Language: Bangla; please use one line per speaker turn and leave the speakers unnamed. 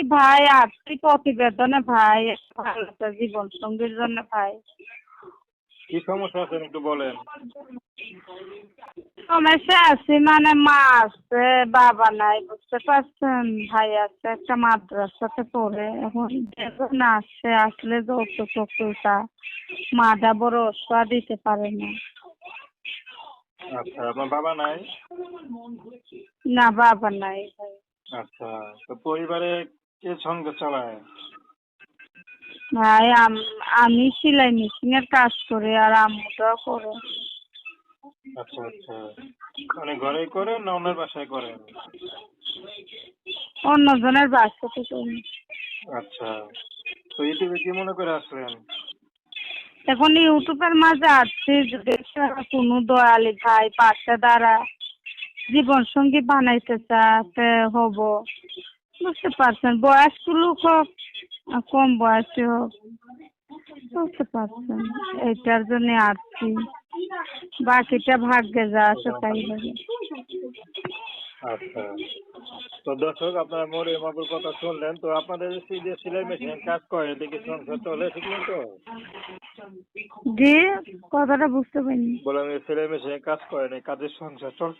কি ভাই আর্থিক প্রতিবেদনে ভাই ভালো একটা জীবন সঙ্গীর জন্য ভাই।
কি সমস্যা আছে একটু বলেন।
সমস্যা আছে মানে মা আছে বাবা নাই বুঝতে পারছেন, ভাই আছে একটা মাদ্রাসাতে পড়ে, এখন বেতন আসছে, আসলে যৌতুকটা মাটা বড় অসুয়া দিতে পারে না।
আচ্ছা, আপনার বাবা নাই?
না বাবা নাই ভাই।
আচ্ছা, তো পরিবারে কে সংসার চালায়?
ভাই আমি সেলাই মেশিনের কাজ করি আর আম্মুটাও করে।
আচ্ছা আচ্ছা, মানে ঘরেই করেন না অন্যের বাসায় করেন?
অন্যজনের বাসাতে করি।
আচ্ছা, তো ইউটিউবে কি মনে করে আসলেন?
এখন ইউটিউবের মাঝে আসছি যদি কোনো দয়ালি ভাই পাশে দাঁড়া জীবন সঙ্গী বানাইতে চাতে হব, বুঝতে পারছেন, বয়স্ক লোক হোক আর কম বয়সী হোক, বুঝতে পারছেন, এইটার জন্য আসছি, বাকিটা ভাগ্যে যা আছে তাই হবে।
আচ্ছা, তো দর্শক আপনারা মরে মাপুর কথা শুনলেন, তো আপনাদের যে সেলাই মেশিনের কাজ করেন এতে কি সংসার চলে ঠিক মতো?
জি, কথাটা বুঝতে পারিনি।
বললাম এই সেলাই মেশিনের কাজ করেন এই কাজের সংসার চল